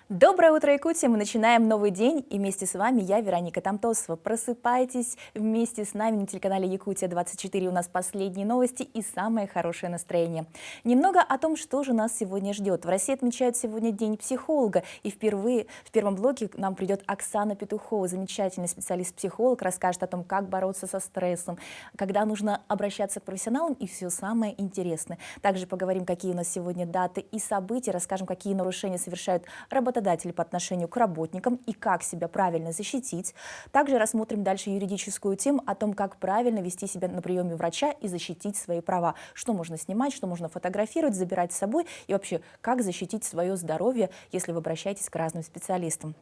Доброе утро, Якутия! Мы начинаем новый день, и вместе с вами я, Вероника Тамтосова. Просыпайтесь вместе с нами на телеканале Якутия-24. У нас последние новости и самое хорошее настроение. Немного о том, что же нас сегодня ждет. В России отмечают сегодня День психолога, и впервые в первом блоке к нам придет Оксана Петухова, замечательный специалист-психолог, расскажет о том, как бороться со стрессом, когда нужно обращаться к профессионалам и все самое интересное. Также поговорим, какие у нас сегодня даты и события, расскажем, какие нарушения совершают работодатели по отношению к работникам и как себя правильно защитить. Также рассмотрим дальше юридическую тему о том, как правильно вести себя на приеме врача и защитить свои права. Что можно снимать, что можно фотографировать, забирать с собой и вообще, как защитить свое здоровье, если вы обращаетесь к разным специалистам.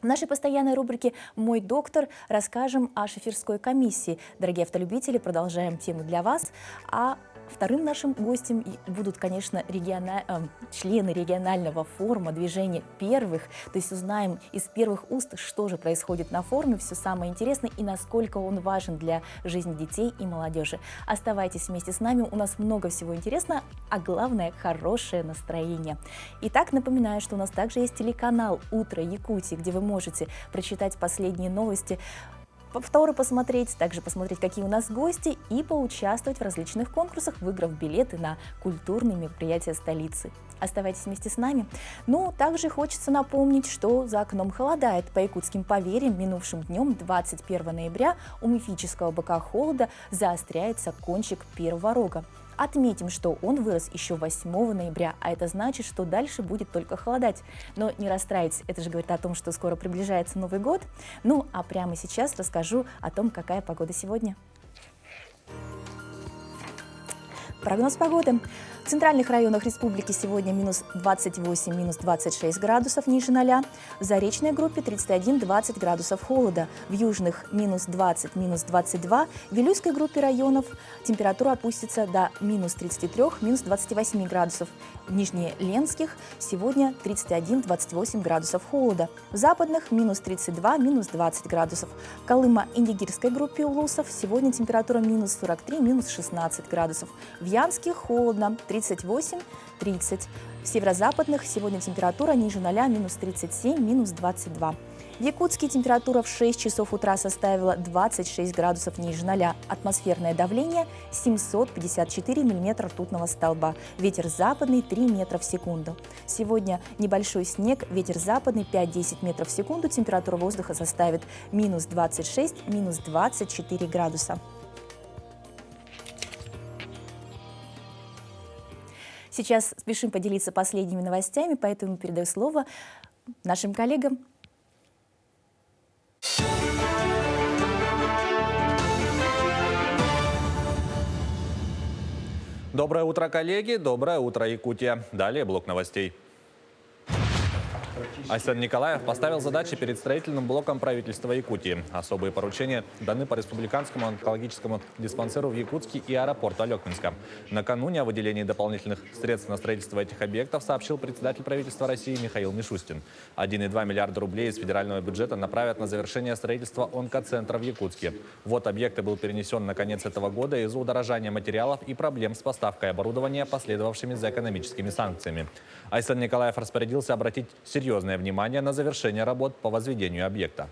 В нашей постоянной рубрике «Мой доктор» расскажем о шоферской комиссии. Дорогие автолюбители, продолжаем тему для вас. А вторым нашим гостем будут, конечно, члены регионального форума движения первых. То есть узнаем из первых уст, что же происходит на форуме, все самое интересное и насколько он важен для жизни детей и молодежи. Оставайтесь вместе с нами, у нас много всего интересного, а главное – хорошее настроение. Итак, напоминаю, что у нас также есть телеканал «Утро Якутии», где вы можете прочитать последние новости, повторы посмотреть, также посмотреть, какие у нас гости, и поучаствовать в различных конкурсах, выиграв билеты на культурные мероприятия столицы. Оставайтесь вместе с нами. Ну, также хочется напомнить, что за окном холодает. По якутским поверьям, минувшим днем, 21 ноября, у мифического быка холода заостряется кончик первого рога. Отметим, что он вырос еще 8 ноября, а это значит, что дальше будет только холодать. Но не расстраивайтесь, это же говорит о том, что скоро приближается Новый год. Ну, а прямо сейчас расскажу о том, какая погода сегодня. Прогноз погоды. В центральных районах республики сегодня минус 28, минус 26 градусов ниже 0. В заречной группе 31-20 градусов холода. В южных минус 20, минус 22. В Вилюйской группе районов температура опустится до минус 33, минус 28 градусов. В Нижнеленских сегодня 31-28 градусов холода. В западных минус 32, минус 20 градусов. В Колыма-Индигирской группе улусов сегодня температура минус 43, минус 16 градусов. В Янске холодно, 38-30. В северо-западных сегодня температура ниже 0, минус 37, минус 22. В Якутске температура в 6 часов утра составила 26 градусов ниже 0. Атмосферное давление 754 миллиметра ртутного столба. Ветер западный 3 метра в секунду. Сегодня небольшой снег, ветер западный 5-10 метров в секунду. Температура воздуха составит минус 26, минус 24 градуса. Сейчас спешим поделиться последними новостями, поэтому передаю слово нашим коллегам. Доброе утро, коллеги! Доброе утро, Якутия! Далее блок новостей. Айсан Николаев поставил задачи перед строительным блоком правительства Якутии. Особые поручения даны по республиканскому онкологическому диспансеру в Якутске и аэропорту Алекминска. Накануне о выделении дополнительных средств на строительство этих объектов сообщил председатель правительства России Михаил Мишустин. 1,2 миллиарда рублей из федерального бюджета направят на завершение строительства онкоцентра в Якутске. Вот объекты был перенесен на конец этого года из-за удорожания материалов и проблем с поставкой оборудования, последовавшими за экономическими санкциями. Айсан Николаев распорядился обратить серьезное внимание на завершение работ по возведению объекта.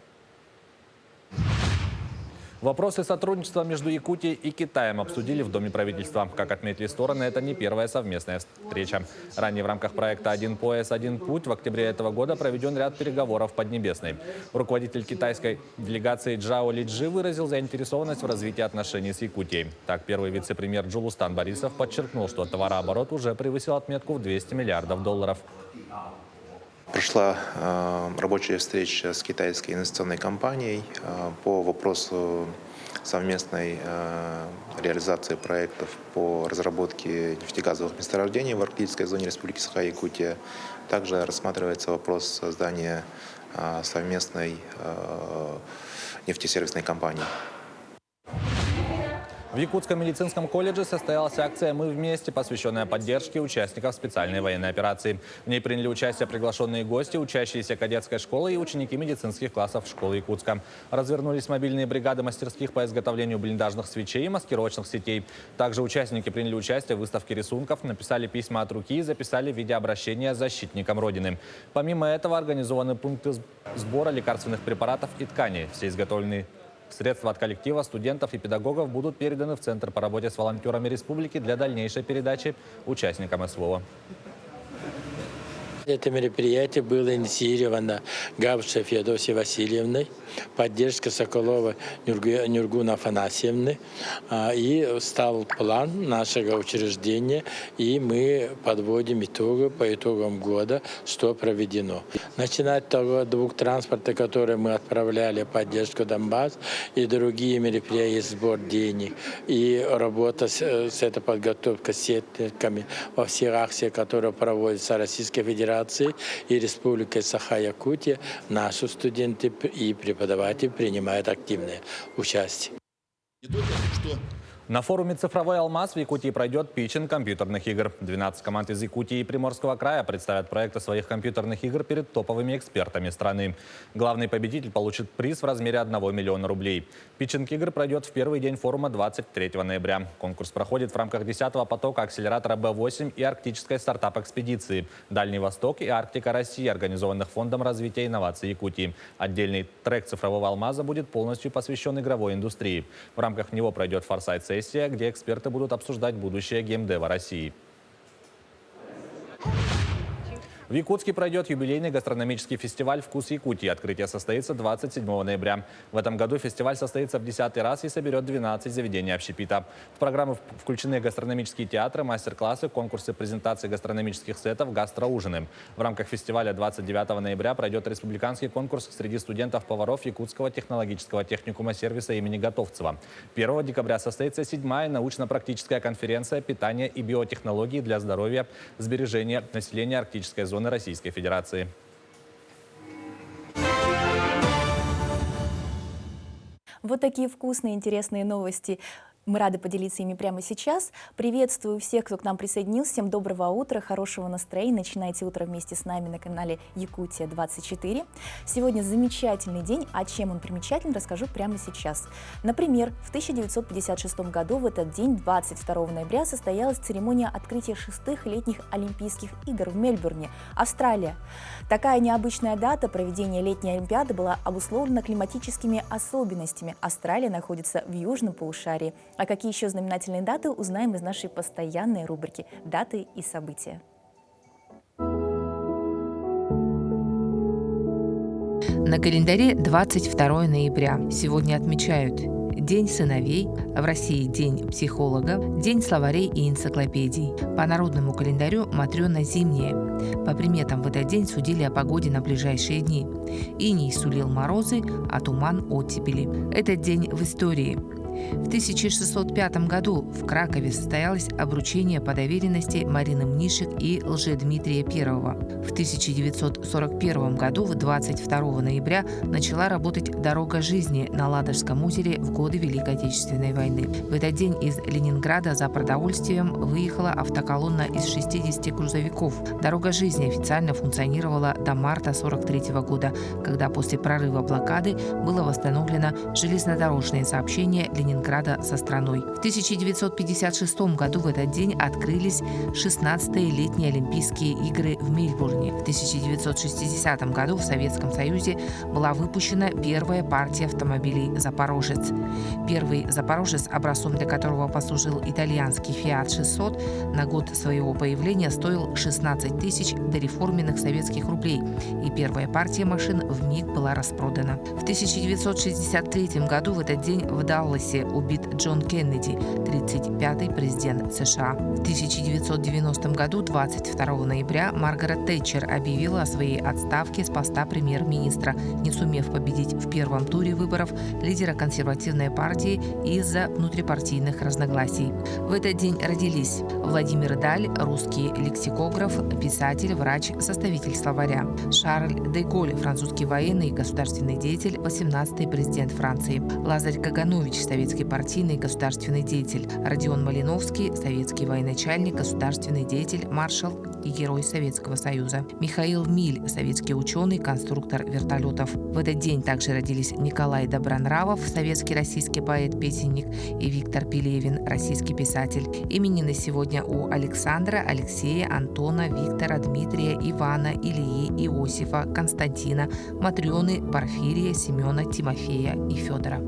Вопросы сотрудничества между Якутией и Китаем обсудили в Доме правительства. Как отметили стороны, это не первая совместная встреча. Ранее в рамках проекта «Один пояс, один путь» в октябре этого года проведен ряд переговоров в Поднебесной. Руководитель китайской делегации Джао Лиджи выразил заинтересованность в развитии отношений с Якутией. Так, первый вице-премьер Джулустан Борисов подчеркнул, что товарооборот уже превысил отметку в 200 миллиардов долларов. Прошла рабочая встреча с китайской инвестиционной компанией по вопросу совместной реализации проектов по разработке нефтегазовых месторождений в арктической зоне Республики Саха-Якутия. Также рассматривается вопрос создания совместной нефтесервисной компании. В Якутском медицинском колледже состоялась акция «Мы вместе», посвященная поддержке участников специальной военной операции. В ней приняли участие приглашенные гости, учащиеся кадетской школы и ученики медицинских классов школы Якутска. Развернулись мобильные бригады мастерских по изготовлению блиндажных свечей и маскировочных сетей. Также участники приняли участие в выставке рисунков, написали письма от руки и записали видеообращения защитникам Родины. Помимо этого организованы пункты сбора лекарственных препаратов и тканей. Все изготовленные средства от коллектива, студентов и педагогов будут переданы в Центр по работе с волонтерами республики для дальнейшей передачи участникам СВО. Это мероприятие было инициировано Габышевой Феодосией Васильевной, поддержка Соколова Нюргуна Афанасьевны. И стал план нашего учреждения, и мы подводим итоги по итогам года, что проведено. Начиная от того, двух транспортов, которые мы отправляли, поддержку Донбасс, и другие мероприятия, сбор денег, и работа с этой подготовкой с сетниками во всех акциях, которые проводятся Российской Федерацией и Республикой Саха-Якутия, наши студенты и преподаватели принимают активное участие. На форуме «Цифровой алмаз» в Якутии пройдет питчинг компьютерных игр. 12 команд из Якутии и Приморского края представят проекты своих компьютерных игр перед топовыми экспертами страны. Главный победитель получит приз в размере 1 миллиона рублей. Питчинг игр пройдет в первый день форума 23 ноября. Конкурс проходит в рамках 10-го потока акселератора Б8 и арктической стартап-экспедиции «Дальний Восток» и «Арктика России», организованных Фондом развития инноваций Якутии. Отдельный трек «Цифрового алмаза» будет полностью посвящен игровой индустрии. В рамках него пройдет форсайт-сессия, где эксперты будут обсуждать будущее геймдева России. В Якутске пройдет юбилейный гастрономический фестиваль «Вкус Якутии». Открытие состоится 27 ноября. В этом году фестиваль состоится в 10-й раз и соберет 12 заведений общепита. В программу включены гастрономические театры, мастер-классы, конкурсы презентации гастрономических сетов, гастроужины. В рамках фестиваля 29 ноября пройдет республиканский конкурс среди студентов-поваров Якутского технологического техникума сервиса имени Готовцева. 1 декабря состоится 7-я научно-практическая конференция «Питание и биотехнологии для здоровья, сбережения населения арктической зоны Российской Федерации». Вот такие вкусные, интересные новости. Мы рады поделиться ими прямо сейчас. Приветствую всех, кто к нам присоединился. Всем доброго утра, хорошего настроения. Начинайте утро вместе с нами на канале Якутия-24. Сегодня замечательный день, а чем он примечателен, расскажу прямо сейчас. Например, в 1956 году в этот день, 22 ноября, состоялась церемония открытия 6-х летних Олимпийских игр в Мельбурне, Австралия. Такая необычная дата проведения летней Олимпиады была обусловлена климатическими особенностями. Австралия находится в южном полушарии. А какие еще знаменательные даты, узнаем из нашей постоянной рубрики «Даты и события». На календаре 22 ноября. Сегодня отмечают День сыновей, в России День психолога, День словарей и энциклопедий. По народному календарю Матрёна зимняя. По приметам в этот день судили о погоде на ближайшие дни. Иней сулил морозы, а туман – оттепели. Этот день в истории. В 1605 году в Кракове состоялось обручение по доверенности Марины Мнишек и Лжедмитрия I. В 1941 году, в 22 ноября, начала работать «Дорога жизни» на Ладожском озере в годы Великой Отечественной войны. В этот день из Ленинграда за продовольствием выехала автоколонна из 60 грузовиков. «Дорога жизни» официально функционировала до марта 1943 года, когда после прорыва блокады было восстановлено железнодорожное сообщение Ленинграда со страной. В 1956 году в этот день открылись 16-е летние Олимпийские игры в Мельбурне. В 1960 году в Советском Союзе была выпущена первая партия автомобилей «Запорожец». Первый «Запорожец», образцом для которого послужил итальянский Fiat 600, на год своего появления стоил 16 тысяч дореформенных советских рублей, и первая партия машин вмиг была распродана. В 1963 году в этот день в Далласе убит Джон Кеннеди, 35-й президент США. В 1990 году, 22 ноября, Маргарет Тэтчер объявила о своей отставке с поста премьер-министра, не сумев победить в первом туре выборов лидера консервативной партии из-за внутрипартийных разногласий. В этот день родились Владимир Даль, русский лексикограф, писатель, врач, составитель словаря; Шарль Шарль де Голль, французский военный и государственный деятель, 18-й президент Франции. Лазарь Каганович, советский партийный и государственный деятель. Родион Малиновский, советский военачальник, государственный деятель, маршал и герой Советского Союза. Михаил Миль, советский ученый, конструктор вертолетов. В этот день также родились Николай Добронравов, советский российский поэт-песенник, и Виктор Пелевин, российский писатель. Именины сегодня у Александра, Алексея, Антона, Виктора, Дмитрия, Ивана, Ильи, Иосифа, Константина, Матрёны, Порфирия, Семена, Тимофея и Федора.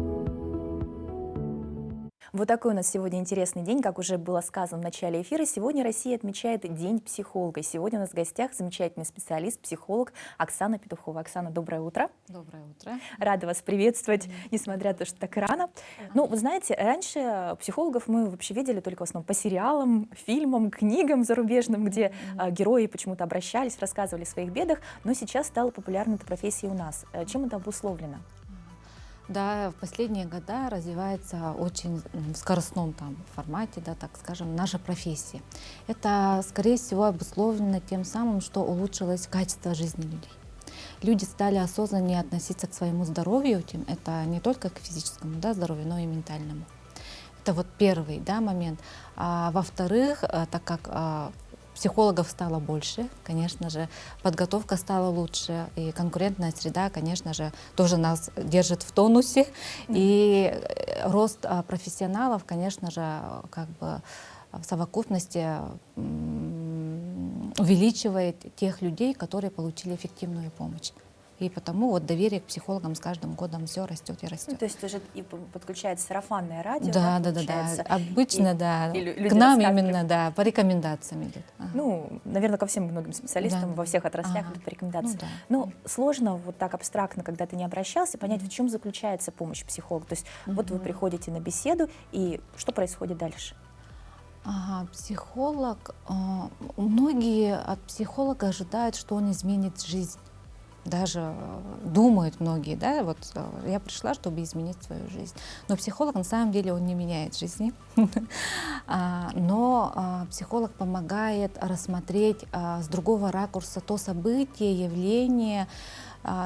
Вот такой у нас сегодня интересный день, как уже было сказано в начале эфира. Сегодня Россия отмечает День психолога. Сегодня у нас в гостях замечательный специалист, психолог Оксана Петухова. Оксана, доброе утро. Доброе утро. Рада вас приветствовать, несмотря на то, что так рано. Ну, вы знаете, раньше психологов мы вообще видели только в основном по сериалам, фильмам, книгам зарубежным, где герои почему-то обращались, рассказывали о своих бедах, но сейчас стала популярна эта профессия у нас. Чем это обусловлено? Да, в последние годы развивается очень в скоростном формате, да, так скажем, наша профессия. Это, скорее всего, обусловлено тем самым, что улучшилось качество жизни людей. Люди стали осознаннее относиться к своему здоровью, это не только к физическому, да, здоровью, но и ментальному. Это вот первый, да, момент. А во-вторых, так как психологов стало больше, конечно же, подготовка стала лучше, и конкурентная среда, конечно же, тоже нас держит в тонусе, и рост профессионалов, конечно же, как бы в совокупности увеличивает тех людей, которые получили эффективную помощь. И потому вот доверие к психологам с каждым годом все растет и растет. Ну, то есть уже и подключается сарафанное радио. Да. Обычно, к нам именно, да, по рекомендациям идет. Ага. Ну, наверное, ко всем многим специалистам во всех отраслях идут по рекомендациям. Но сложно вот так абстрактно, когда ты не обращался, понять, в чем заключается помощь психолога. То есть вот вы приходите на беседу, и что происходит дальше? Психолог, многие от психолога ожидают, что он изменит жизнь. Даже думают многие, да, вот я пришла, чтобы изменить свою жизнь. Но психолог на самом деле он не меняет жизни. Но психолог помогает рассмотреть с другого ракурса то событие, явление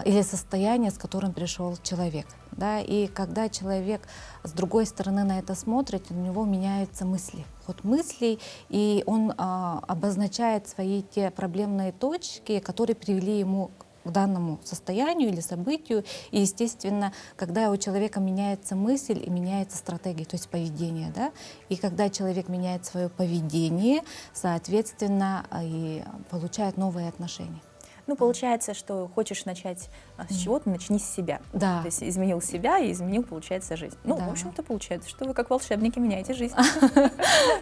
или состояние, с которым пришел человек. Да? И когда человек с другой стороны на это смотрит, у него меняются мысли. Ход мыслей, и он обозначает свои те проблемные точки, которые привели ему к данному состоянию или событию. И, естественно, когда у человека меняется мысль и меняется стратегия, то есть поведение, да? И когда человек меняет свое поведение, соответственно, и получает новые отношения. Ну, получается, что хочешь начать с чего-то, начни с себя. Да. То есть изменил себя и изменил, получается, жизнь. Ну, Да. в общем-то, получается, что вы как волшебники меняете жизнь.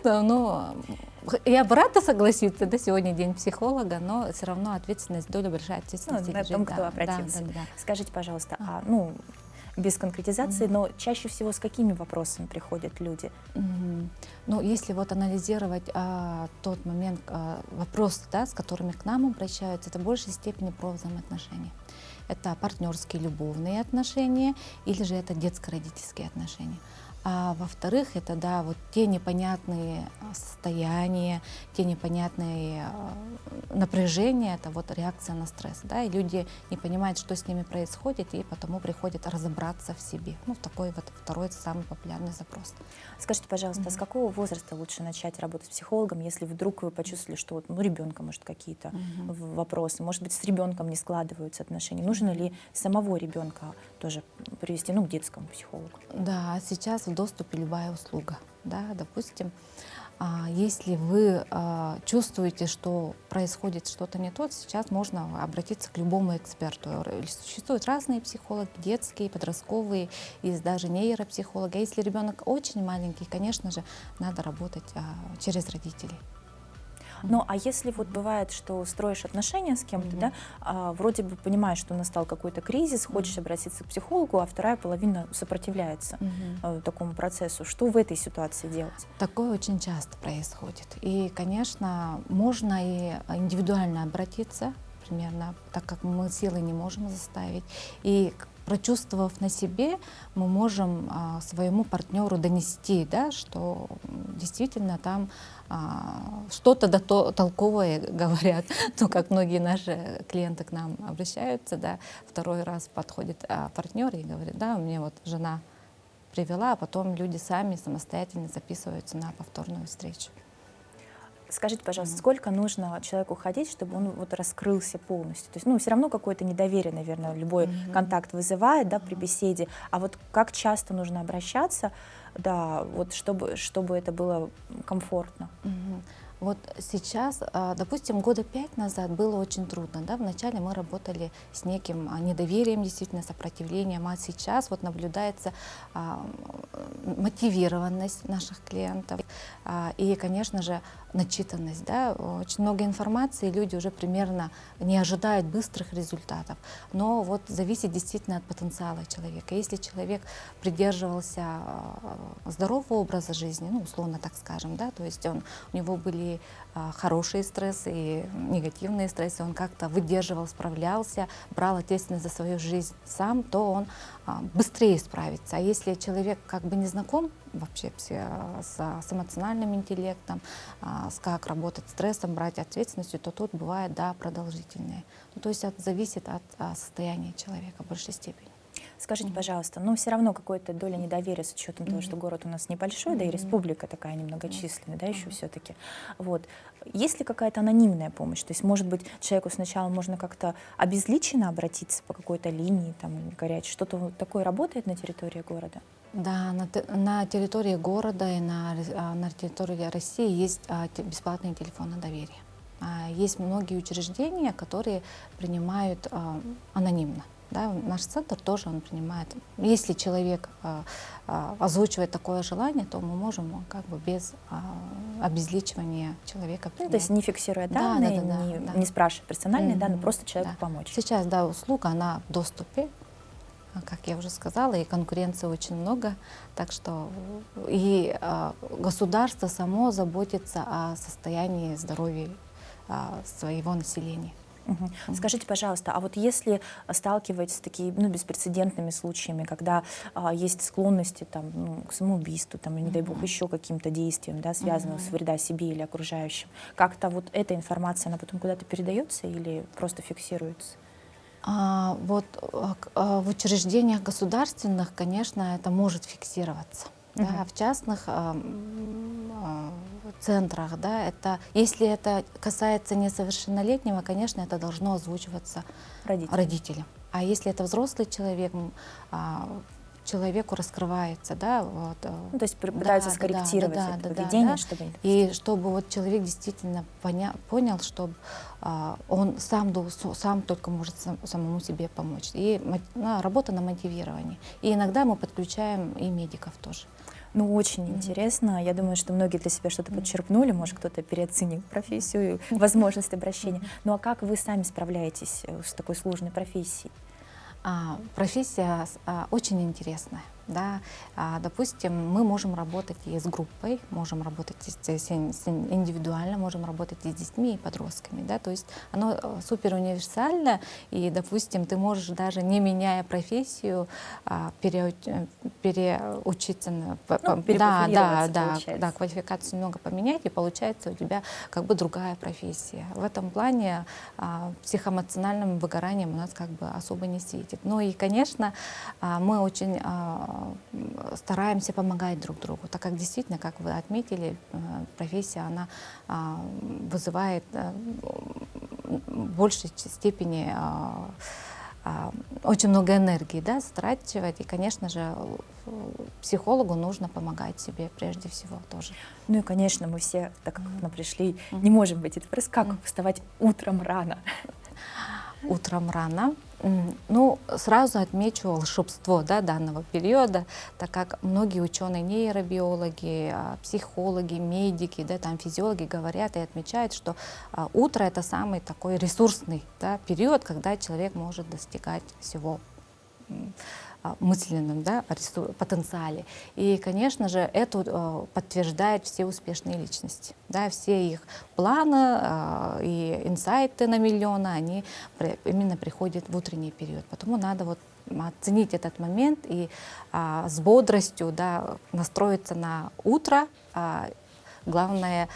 Но я бы рада согласиться, да, сегодня день психолога, но все равно ответственность, доля большая Ну, ответственность. на том, кто обратился. Да. Скажите, пожалуйста, без конкретизации, но чаще всего с какими вопросами приходят люди? Ну, если вот анализировать тот момент, вопросы, да, с которыми к нам обращаются, это в большей степени про взаимоотношения. Это партнерские, любовные отношения или же это детско-родительские отношения. А во-вторых, это, да, вот те непонятные состояния, те непонятные напряжения, это вот реакция на стресс, да, и люди не понимают, что с ними происходит, и потому приходят разобраться в себе. Ну, такой вот второй самый популярный запрос. Скажите, пожалуйста, а с какого возраста лучше начать работать с психологом, если вдруг вы почувствовали, что вот, у ребенка, может, какие-то вопросы, может быть, с ребенком не складываются отношения? Нужно ли самого ребенка тоже привести, к детскому психологу? Да, сейчас в доступе любая услуга. Да, допустим, если вы чувствуете, что происходит что-то не то, сейчас можно обратиться к любому эксперту. Существуют разные психологи, детские, подростковые, есть даже нейропсихологи. А если ребенок очень маленький, конечно же, надо работать через родителей. Ну, а если вот бывает, что строишь отношения с кем-то, да, вроде бы понимаешь, что настал какой-то кризис, хочешь обратиться к психологу, а вторая половина сопротивляется такому процессу. Что в этой ситуации делать? Такое очень часто происходит. И, конечно, можно и индивидуально обратиться, примерно, так как мы силой не можем заставить. И прочувствовав на себе, мы можем своему партнеру донести, да, что действительно там что-то толковое говорят. Ну, как многие наши клиенты к нам обращаются, да, второй раз подходит партнер и говорит, да, мне вот жена привела, а потом люди сами самостоятельно записываются на повторную встречу. Скажите, пожалуйста, сколько нужно человеку ходить, чтобы он вот раскрылся полностью? То есть, ну, все равно какое-то недоверие, наверное, любой контакт вызывает, да, при беседе. А вот как часто нужно обращаться, да, вот чтобы это было комфортно? Вот сейчас, допустим, года 5 назад было очень трудно. Да? Вначале мы работали с неким недоверием, действительно, сопротивлением, а сейчас вот наблюдается мотивированность наших клиентов и, конечно же, начитанность. Да? Очень много информации, люди уже примерно не ожидают быстрых результатов, но вот зависит действительно от потенциала человека. Если человек придерживался здорового образа жизни, ну, условно так скажем, да, то есть у него были хорошие стрессы и негативные стрессы, он как-то выдерживал, справлялся, брал ответственность за свою жизнь сам, то он быстрее справится. А если человек как бы не знаком вообще с эмоциональным интеллектом, как работать с стрессом, брать ответственностью, то тут бывает, да, продолжительные. Ну, то есть это зависит от состояния человека в большей степени. Скажите, пожалуйста, ну все равно какая-то доля недоверия с учетом того, что город у нас небольшой, да и республика такая немногочисленная, да, еще все-таки. Вот. Есть ли какая-то анонимная помощь? То есть, может быть, человеку сначала можно как-то обезличенно обратиться по какой-то линии, там, или горячей. Что-то вот такое работает на территории города? Да, на территории города и на территории России есть бесплатные телефоны доверия. Есть многие учреждения, которые принимают анонимно. Да, наш центр тоже он принимает. Если человек озвучивает такое желание, то мы можем как бы без обезличивания человека принять. Ну, то есть не фиксируя данные, не спрашивая персональные данные, просто человеку помочь. Сейчас, да, услуга, она в доступе, как я уже сказала, и конкуренции очень много, так что и государство само заботится о состоянии здоровья своего населения. Скажите, пожалуйста, а вот если сталкиваетесь с такими беспрецедентными случаями, когда есть склонности там, к самоубийству, там, или, не дай бог, еще каким-то действиям, да, связанным с вреда себе или окружающим, как-то вот эта информация, она потом куда-то передается или просто фиксируется? Вот в учреждениях государственных, конечно, это может фиксироваться. Да, в частных центрах, да, если это касается несовершеннолетнего, конечно, это должно озвучиваться родителям. А если это взрослый человек, человеку раскрывается, да, вот, ну, то есть пытаются скорректировать это поведение, чтобы... И чтобы вот человек действительно понял, что он сам только может самому себе помочь. И работа на мотивировании. И иногда мы подключаем и медиков тоже. Ну, очень интересно. Я думаю, что многие для себя что-то подчерпнули, может, кто-то переоценил профессию и возможность обращения. Ну, а как вы сами справляетесь с такой сложной профессией? Профессия очень интересная. Да? Допустим, мы можем работать и с группой, можем работать индивидуально, можем работать и с детьми, и подростками. Да? То есть оно супер универсально, и, допустим, ты можешь даже не меняя профессию переучиться, квалификацию немного поменять, и получается у тебя как бы другая профессия. В этом плане психоэмоциональным выгоранием у нас как бы особо не светит. Ну и, конечно, мы очень стараемся помогать друг другу, так как действительно, как вы отметили, профессия, она вызывает в большей степени очень много энергии, да, затрачивать, и, конечно же, психологу нужно помогать себе прежде всего тоже. Ну и, конечно, мы все, так как мы пришли, не можем быть. Это просто как вставать утром рано? Утром рано. Ну, сразу отмечу волшебство, да, данного периода, так как многие ученые, нейробиологи, психологи, медики, да, там, физиологи говорят и отмечают, что утро — это самый такой ресурсный, да, период, когда человек может достигать всего мысленном, да, потенциале. И, конечно же, это подтверждает все успешные личности. Да, все их планы и инсайты на миллионы, они именно приходят в утренний период. Потому надо вот оценить этот момент и с бодростью, да, настроиться на утро. Главное,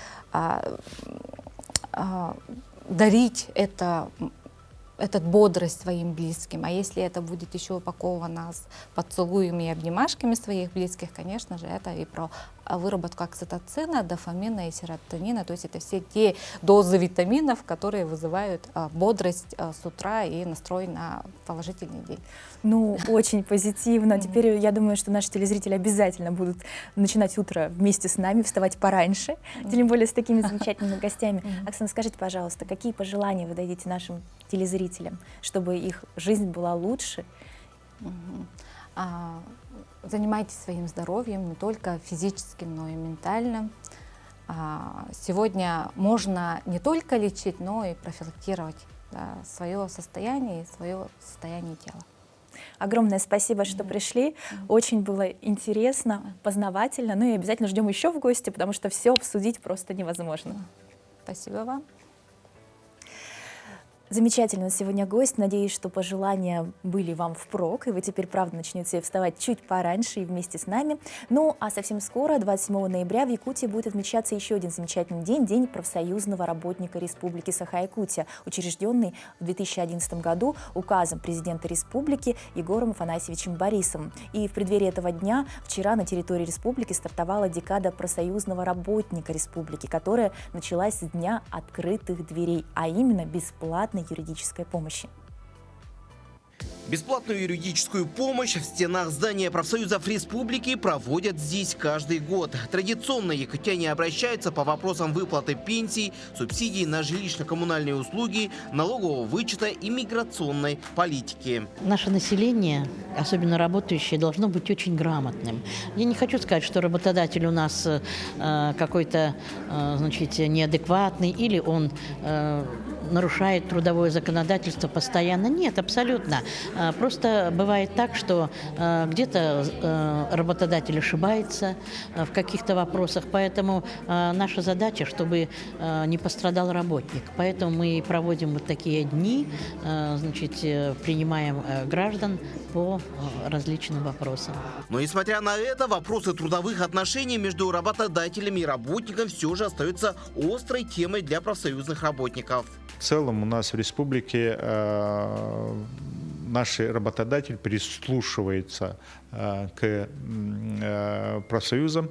дарить этот бодрость своим близким. А если это будет еще упаковано с поцелуями и обнимашками своих близких, конечно же, это и про выработку окситоцина, дофамина и серотонина. То есть это все те дозы витаминов, которые вызывают бодрость с утра и настрой на положительный день. Ну, очень позитивно. Теперь я думаю, что наши телезрители обязательно будут начинать утро вместе с нами, вставать пораньше, тем более с такими замечательными гостями. Оксана, скажите, пожалуйста, какие пожелания вы дадите нашим телезрителям, чтобы их жизнь была лучше? Занимайтесь своим здоровьем, не только физическим, но и ментальным. Сегодня можно не только лечить, но и профилактировать свое состояние и свое состояние тела. Огромное спасибо, что пришли. Очень было интересно, познавательно. Ну и обязательно ждем еще в гости, потому что все обсудить просто невозможно. Спасибо вам. Замечательный сегодня гость. Надеюсь, что пожелания были вам впрок, и вы теперь, правда, начнете вставать чуть пораньше и вместе с нами. Ну, а совсем скоро, 27 ноября, в Якутии будет отмечаться еще один замечательный день — День профсоюзного работника Республики Саха-Якутия, учрежденный в 2011 году указом президента республики Егором Афанасьевичем Борисовым. И в преддверии этого дня вчера на территории республики стартовала декада профсоюзного работника республики, которая началась с Дня открытых дверей, а именно бесплатной юридической помощи. Бесплатную юридическую помощь в стенах здания профсоюзов республики проводят здесь каждый год. Традиционно якутяне обращаются по вопросам выплаты пенсий, субсидий на жилищно-коммунальные услуги, налогового вычета и миграционной политики. Наше население, особенно работающее, должно быть очень грамотным. Я не хочу сказать, что работодатель у нас какой-то, значит, неадекватный или он нарушает трудовое законодательство постоянно. Нет, абсолютно. Просто бывает так, что где-то работодатель ошибается в каких-то вопросах, поэтому наша задача, чтобы не пострадал работник. Поэтому мы проводим вот такие дни, значит, принимаем граждан по различным вопросам. Но несмотря на это, вопросы трудовых отношений между работодателями и работниками все же остаются острой темой для профсоюзных работников. В целом у нас в республике наш работодатель прислушивается к профсоюзам,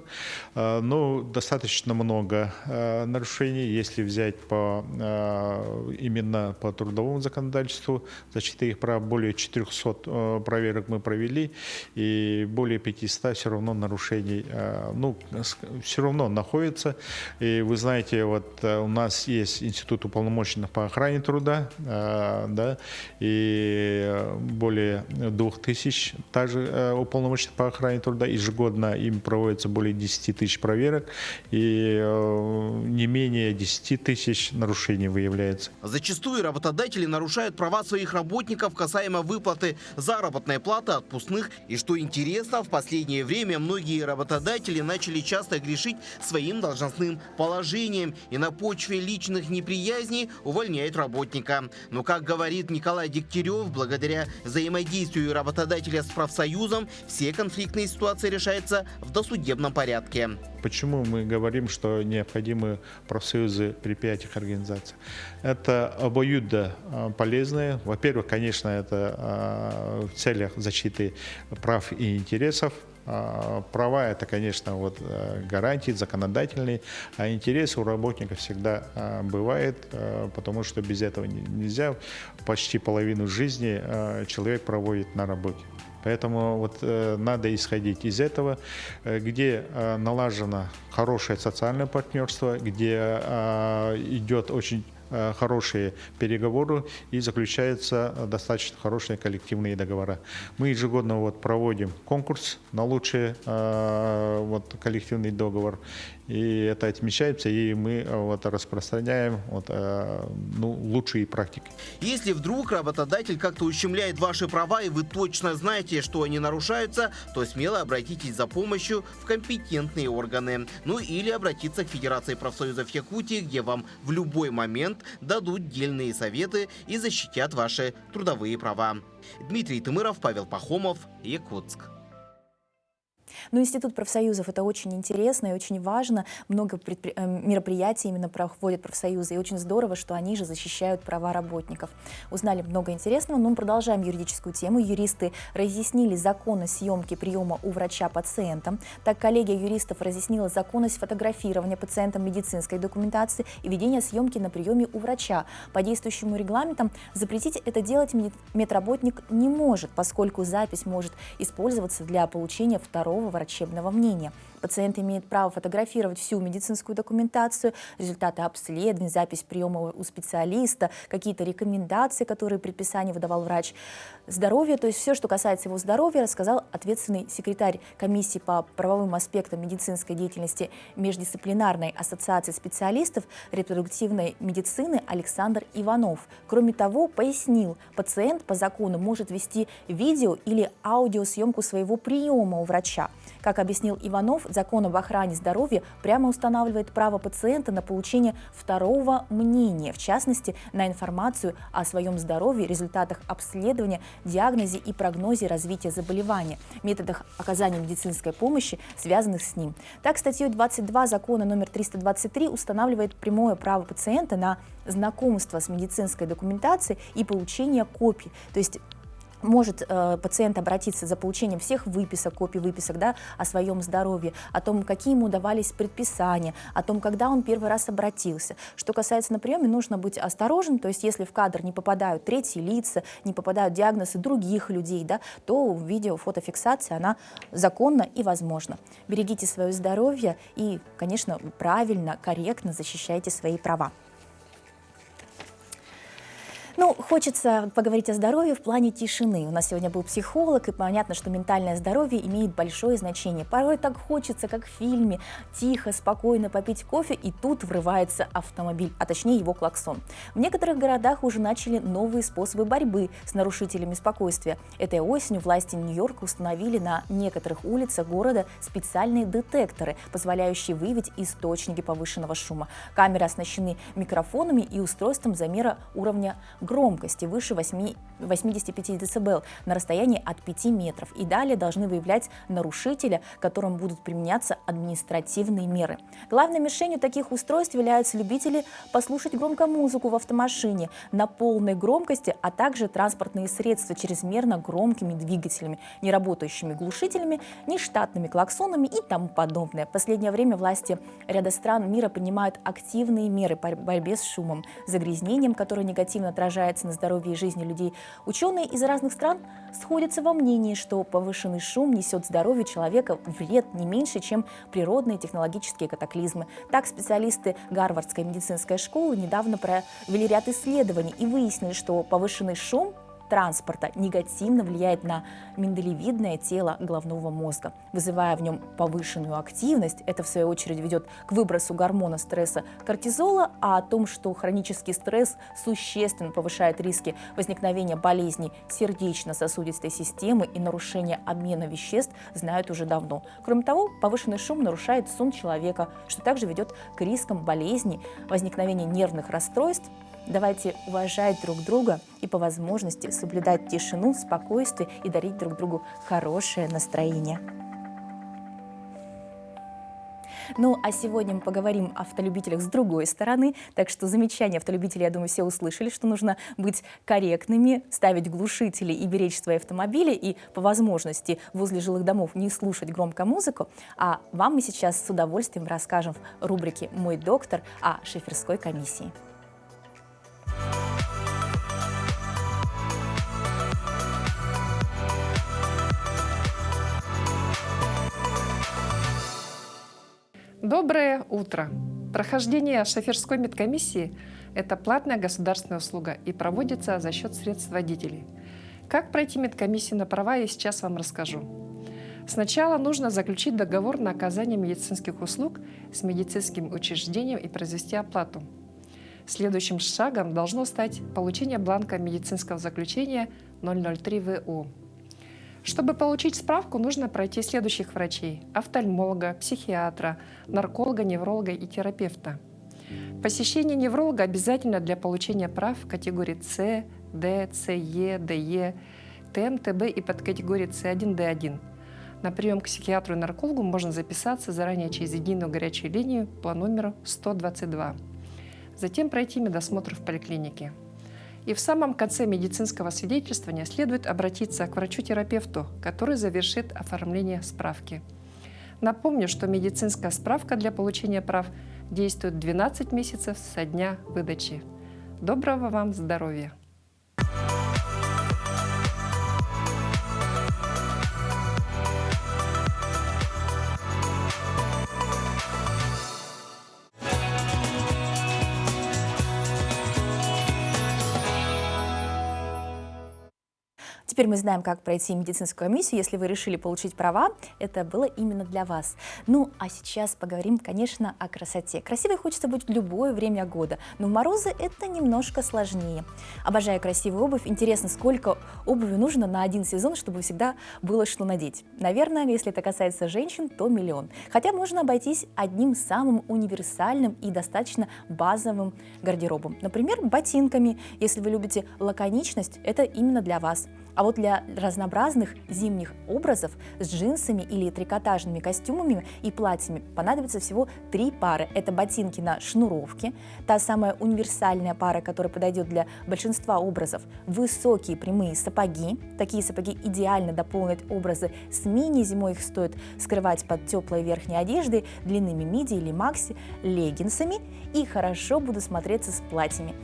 но достаточно много нарушений. Если взять именно по трудовому законодательству, защиты их прав, более 400 проверок мы провели, и более 500 все равно нарушений, ну, все равно находятся. И вы знаете, вот у нас есть институт уполномоченных по охране труда, да, и более 2000 также уполномоченных по охране труда. Ежегодно им проводится более 10 тысяч проверок, и не менее 10 тысяч нарушений выявляется. Зачастую работодатели нарушают права своих работников касаемо выплаты заработной платы, отпускных. И что интересно, в последнее время многие работодатели начали часто грешить своим должностным положением и на почве личных неприязней увольняют работника. Но, как говорит Николай Дегтярев, благодаря взаимодействию работодателя с профсоюзом все конфликтные ситуации решаются в досудебном порядке. Почему мы говорим, что необходимы профсоюзы при предприятиях, организациях? Это обоюдно полезное. Во-первых, конечно, это в целях защиты прав и интересов. Права — это, конечно, вот гарантии законодательные, а интересы у работников всегда бывает, потому что без этого нельзя. Почти половину жизни человек проводит на работе. Поэтому вот надо исходить из этого, где налажено хорошее социальное партнерство, где идет очень хорошие переговоры и заключаются достаточно хорошие коллективные договора. Мы ежегодно вот проводим конкурс на лучший вот коллективный договор, И это отмечается, и мы вот распространяем лучшие практики. Если вдруг работодатель как-то ущемляет ваши права, и вы точно знаете, что они нарушаются, то смело обратитесь за помощью в компетентные органы. Ну или обратиться к Федерации профсоюзов Якутии, где вам в любой момент дадут дельные советы и защитят ваши трудовые права. Дмитрий Тымыров, Павел Пахомов, Якутск. Но Институт профсоюзов — это очень интересно и очень важно. Много мероприятий именно проводят профсоюзы. И очень здорово, что они же защищают права работников. Узнали много интересного, но мы продолжаем юридическую тему. Юристы разъяснили законность съемки приема у врача пациентам. Так, коллегия юристов разъяснила законность фотографирования пациентам медицинской документации и ведения съемки на приеме у врача. По действующему регламентам запретить это делать медработник не может, поскольку запись может использоваться для получения второго врачебного мнения. Пациент имеет право фотографировать всю медицинскую документацию, результаты обследований, запись приема у специалиста, какие-то рекомендации, которые предписание выдавал врач. Здоровье, то есть все, что касается его здоровья, рассказал ответственный секретарь комиссии по правовым аспектам медицинской деятельности Междисциплинарной ассоциации специалистов репродуктивной медицины Александр Иванов. Кроме того, пояснил, пациент по закону может вести видео или аудиосъемку своего приема у врача. Как объяснил Иванов, закон об охране здоровья прямо устанавливает право пациента на получение второго мнения, в частности, на информацию о своем здоровье, результатах обследования, диагнозе и прогнозе развития заболевания, методах оказания медицинской помощи, связанных с ним. Так, статьей 22 закона номер 323 устанавливает прямое право пациента на знакомство с медицинской документацией и получение копий. То есть может пациент обратиться за получением всех выписок, копий выписок, о своем здоровье, о том, какие ему давались предписания, о том, когда он первый раз обратился. Что касается на приеме, нужно быть осторожным, то есть если в кадр не попадают третьи лица, не попадают диагнозы других людей, то видео-фотофиксация, она законна и возможна. Берегите свое здоровье и, конечно, правильно, корректно защищайте свои права. Хочется поговорить о здоровье в плане тишины. У нас сегодня был психолог, и понятно, что ментальное здоровье имеет большое значение. Порой так хочется, как в фильме, тихо, спокойно попить кофе, и тут врывается автомобиль, а точнее его клаксон. В некоторых городах уже начали новые способы борьбы с нарушителями спокойствия. Этой осенью власти Нью-Йорка установили на некоторых улицах города специальные детекторы, позволяющие выявить источники повышенного шума. Камеры оснащены микрофонами и устройством замера уровня громкости выше 85 дБ на расстоянии от 5 метров. И далее должны выявлять нарушителя, которым будут применяться административные меры. Главной мишенью таких устройств являются любители послушать громко музыку в автомашине на полной громкости, а также транспортные средства чрезмерно громкими двигателями, неработающими глушителями, нештатными клаксонами и тому подобное. В последнее время власти ряда стран мира принимают активные меры по борьбе с шумом, загрязнением, которое негативно отражается на здоровье и жизни людей. Ученые из разных стран сходятся во мнении, что повышенный шум несет здоровью человека вред не меньше, чем природные технологические катаклизмы. Так, специалисты Гарвардской медицинской школы недавно провели ряд исследований и выяснили, что повышенный шум транспорта негативно влияет на миндалевидное тело головного мозга, вызывая в нем повышенную активность. Это, в свою очередь, ведет к выбросу гормона стресса кортизола, а о том, что хронический стресс существенно повышает риски возникновения болезней сердечно-сосудистой системы и нарушения обмена веществ, знают уже давно. Кроме того, повышенный шум нарушает сон человека, что также ведет к рискам болезней, возникновения нервных расстройств. Давайте уважать друг друга и по возможности соблюдать тишину, спокойствие и дарить друг другу хорошее настроение. А сегодня мы поговорим о автолюбителях с другой стороны. Так что замечания автолюбителей, я думаю, все услышали, что нужно быть корректными, ставить глушители и беречь свои автомобили, и по возможности возле жилых домов не слушать громко музыку. А вам мы сейчас с удовольствием расскажем в рубрике «Мой доктор» о шоферской комиссии. Доброе утро! Прохождение шоферской медкомиссии – это платная государственная услуга и проводится за счет средств водителей. Как пройти медкомиссию на права, я сейчас вам расскажу. Сначала нужно заключить договор на оказание медицинских услуг с медицинским учреждением и произвести оплату. Следующим шагом должно стать получение бланка медицинского заключения 003ВО. Чтобы получить справку, нужно пройти следующих врачей: офтальмолога, психиатра, нарколога, невролога и терапевта. Посещение невролога обязательно для получения прав категории С, Д, СЕ, ДЕ, ТМ, ТБ и подкатегории С1, Д1. На прием к психиатру и наркологу можно записаться заранее через единую горячую линию по номеру 122. Затем пройти медосмотр в поликлинике. И в самом конце медицинского свидетельствования следует обратиться к врачу-терапевту, который завершит оформление справки. Напомню, что медицинская справка для получения прав действует 12 месяцев со дня выдачи. Доброго вам здоровья! Теперь мы знаем, как пройти медицинскую комиссию. Если вы решили получить права, это было именно для вас. Ну, а сейчас поговорим, конечно, о красоте. Красивой хочется быть в любое время года, но в морозы это немножко сложнее. Обожаю красивую обувь. Интересно, сколько обуви нужно на один сезон, чтобы всегда было что надеть? Наверное, если это касается женщин, то миллион. Хотя можно обойтись одним самым универсальным и достаточно базовым гардеробом. Например, ботинками. Если вы любите лаконичность, это именно для вас. А вот для разнообразных зимних образов с джинсами или трикотажными костюмами и платьями понадобится всего 3 пары. Это ботинки на шнуровке, та самая универсальная пара, которая подойдет для большинства образов, высокие прямые сапоги. Такие сапоги идеально дополнят образы с мини, зимой их стоит скрывать под теплой верхней одеждой, длинными миди или макси, леггинсами, и хорошо будут смотреться с платьями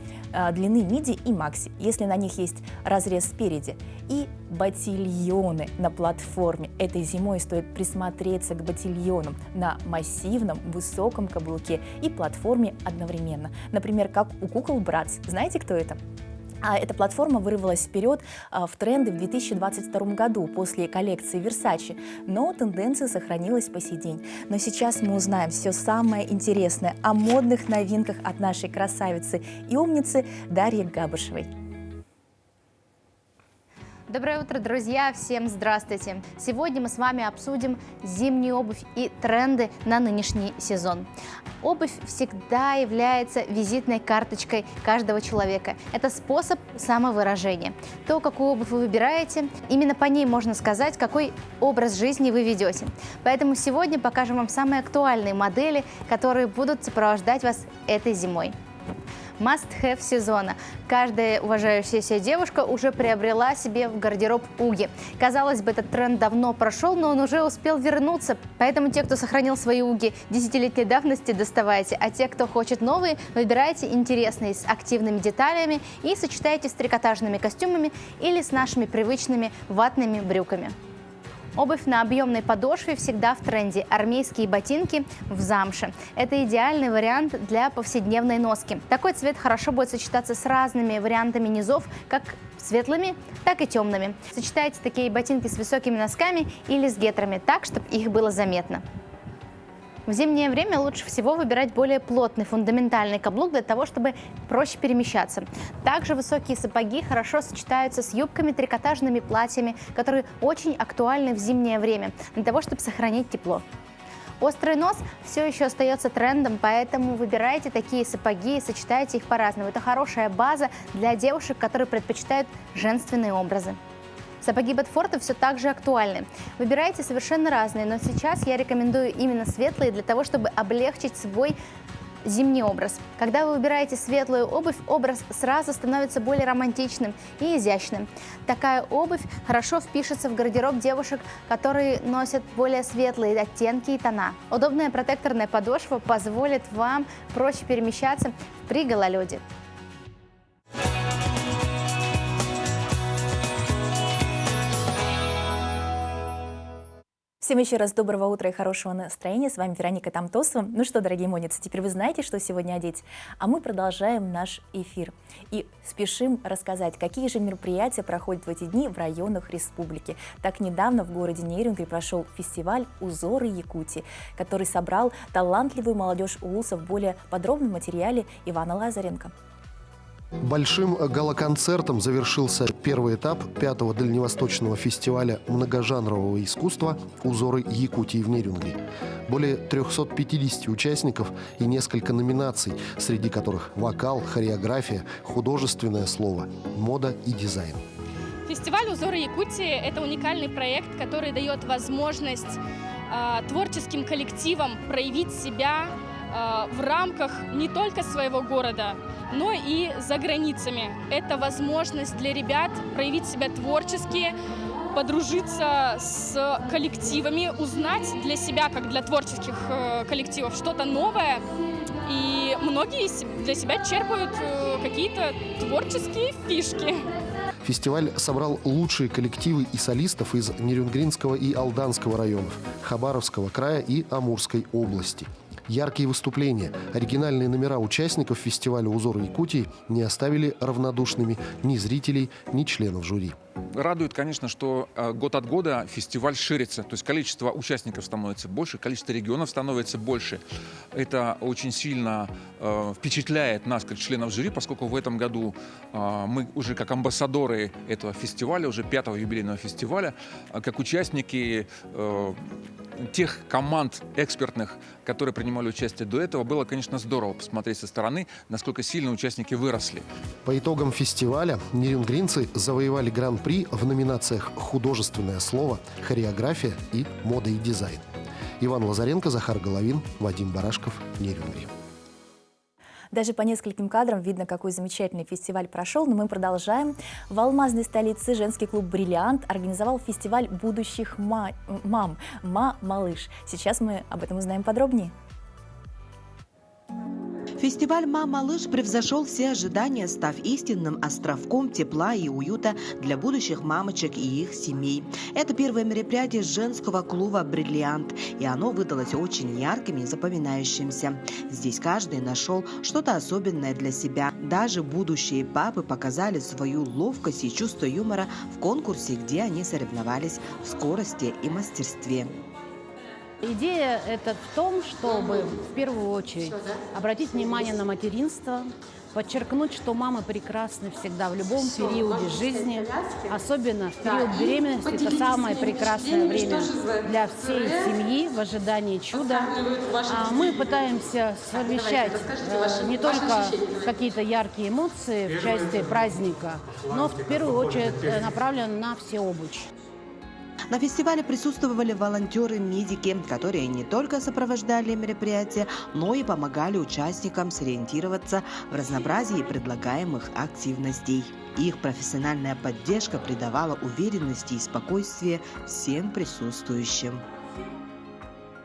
длины миди и макси, если на них есть разрез спереди. И ботильоны на платформе. Этой зимой стоит присмотреться к ботильонам на массивном высоком каблуке и платформе одновременно. Например, как у кукол Bratz. Знаете, кто это? Эта платформа вырвалась вперед в тренды в 2022 году после коллекции Versace, но тенденция сохранилась по сей день. Но сейчас мы узнаем все самое интересное о модных новинках от нашей красавицы и умницы Дарьи Габышевой. Доброе утро, друзья! Всем здравствуйте! Сегодня мы с вами обсудим зимнюю обувь и тренды на нынешний сезон. Обувь всегда является визитной карточкой каждого человека. Это способ самовыражения. То, какую обувь вы выбираете, именно по ней можно сказать, какой образ жизни вы ведете. Поэтому сегодня покажем вам самые актуальные модели, которые будут сопровождать вас этой зимой. Must-have сезона. Каждая уважающаяся девушка уже приобрела себе в гардероб уги. Казалось бы, этот тренд давно прошел, но он уже успел вернуться. Поэтому те, кто сохранил свои уги десятилетней давности, доставайте. А те, кто хочет новые, выбирайте интересные с активными деталями и сочетайте с трикотажными костюмами или с нашими привычными ватными брюками. Обувь на объемной подошве всегда в тренде. Армейские ботинки в замше. Это идеальный вариант для повседневной носки. Такой цвет хорошо будет сочетаться с разными вариантами низов, как светлыми, так и темными. Сочетайте такие ботинки с высокими носками или с гетрами так, чтобы их было заметно. В зимнее время лучше всего выбирать более плотный фундаментальный каблук для того, чтобы проще перемещаться. Также высокие сапоги хорошо сочетаются с юбками, трикотажными платьями, которые очень актуальны в зимнее время, для того, чтобы сохранить тепло. Острый нос все еще остается трендом, поэтому выбирайте такие сапоги и сочетайте их по-разному. Это хорошая база для девушек, которые предпочитают женственные образы. Сапоги Ботфорта все так же актуальны. Выбирайте совершенно разные, но сейчас я рекомендую именно светлые для того, чтобы облегчить свой зимний образ. Когда вы выбираете светлую обувь, образ сразу становится более романтичным и изящным. Такая обувь хорошо впишется в гардероб девушек, которые носят более светлые оттенки и тона. Удобная протекторная подошва позволит вам проще перемещаться при гололеде. Всем еще раз доброго утра и хорошего настроения. С вами Вероника Тамтосова. Ну что, дорогие модницы, теперь вы знаете, что сегодня одеть. А мы продолжаем наш эфир. И спешим рассказать, какие же мероприятия проходят в эти дни в районах республики. Так недавно в городе Нерюнгри прошел фестиваль «Узоры Якутии», который собрал талантливую молодежь улуса в более подробном материале Ивана Лазаренко. Большим галоконцертом завершился первый этап 5-го дальневосточного фестиваля многожанрового искусства «Узоры Якутии» в Нерюнгри. Более 350 участников и несколько номинаций, среди которых вокал, хореография, художественное слово, мода и дизайн. Фестиваль «Узоры Якутии» – это уникальный проект, который дает возможность творческим коллективам проявить себя в рамках не только своего города, но и за границами. Это возможность для ребят проявить себя творчески, подружиться с коллективами, узнать для себя, как для творческих коллективов, что-то новое. И многие для себя черпают какие-то творческие фишки. Фестиваль собрал лучшие коллективы и солистов из Нерюнгринского и Алданского районов, Хабаровского края и Амурской области. Яркие выступления, оригинальные номера участников фестиваля «Узоры Якутии» не оставили равнодушными ни зрителей, ни членов жюри. Радует, конечно, что год от года фестиваль ширится, то есть количество участников становится больше, количество регионов становится больше. Это очень сильно впечатляет нас, как членов жюри, поскольку в этом году мы уже как амбассадоры этого фестиваля, уже 5-го юбилейного фестиваля, как участники тех команд экспертных, которые принимали участие до этого, было, конечно, здорово посмотреть со стороны, насколько сильно участники выросли. По итогам фестиваля нерюнгринцы завоевали гран-при в номинациях «Художественное слово», «Хореография» и «Мода и дизайн». Иван Лазаренко, Захар Головин, Вадим Барашков, Нерюнгри. Даже по нескольким кадрам видно, какой замечательный фестиваль прошел, но мы продолжаем. В алмазной столице женский клуб «Бриллиант» организовал фестиваль будущих мам «Ма-малыш». Сейчас мы об этом узнаем подробнее. Фестиваль «Ма-малыш» превзошел все ожидания, став истинным островком тепла и уюта для будущих мамочек и их семей. Это первое мероприятие женского клуба «Бриллиант», и оно выдалось очень ярким и запоминающимся. Здесь каждый нашел что-то особенное для себя. Даже будущие папы показали свою ловкость и чувство юмора в конкурсе, где они соревновались в скорости и мастерстве. Идея это в том, чтобы в первую очередь обратить внимание на материнство, подчеркнуть, что мамы прекрасны всегда в любом периоде жизни, особенно в период беременности. Это самое прекрасное время для всей семьи в ожидании чуда. Мы пытаемся совмещать не только какие-то яркие эмоции в части праздника, но в первую очередь направлено на всеобщее. На фестивале присутствовали волонтеры-медики, которые не только сопровождали мероприятия, но и помогали участникам сориентироваться в разнообразии предлагаемых активностей. Их профессиональная поддержка придавала уверенности и спокойствия всем присутствующим.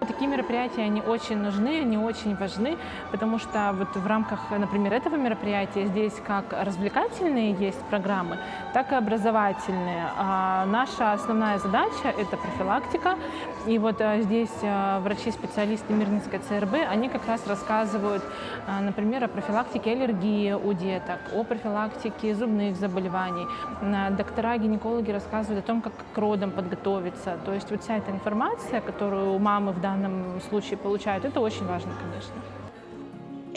Такие мероприятия, они очень нужны, они очень важны, потому что вот в рамках, например, этого мероприятия здесь как развлекательные есть программы, так и образовательные. Наша основная задача – это профилактика. И вот здесь врачи-специалисты Мирнинской ЦРБ, они как раз рассказывают, например, о профилактике аллергии у деток, о профилактике зубных заболеваний. Доктора-гинекологи рассказывают о том, как к родам подготовиться. То есть вот вся эта информация, которую мамы в данном случае получают, это очень важно, конечно.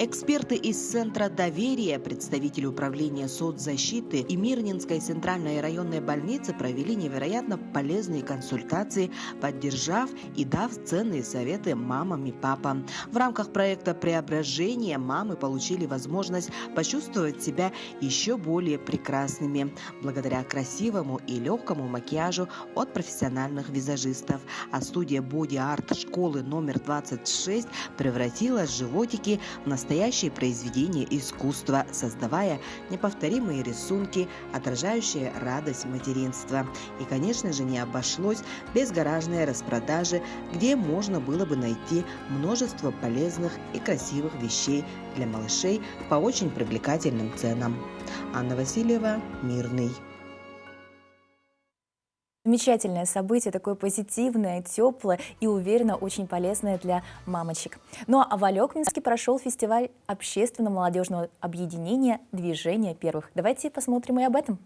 Эксперты из Центра доверия, представители управления соцзащиты и Мирнинской центральной районной больницы провели невероятно полезные консультации, поддержав и дав ценные советы мамам и папам. В рамках проекта «Преображение» мамы получили возможность почувствовать себя еще более прекрасными благодаря красивому и легкому макияжу от профессиональных визажистов. А студия боди-арт школы номер 26 превратила животики в настоящие произведения искусства, создавая неповторимые рисунки, отражающие радость материнства. И, конечно же, не обошлось без гаражной распродажи, где можно было бы найти множество полезных и красивых вещей для малышей по очень привлекательным ценам. Анна Васильева, Мирный. Замечательное событие, такое позитивное, теплое и, уверенно, очень полезное для мамочек. Ну а в Алекминске прошел фестиваль общественно-молодежного объединения «Движение первых». Давайте посмотрим и об этом.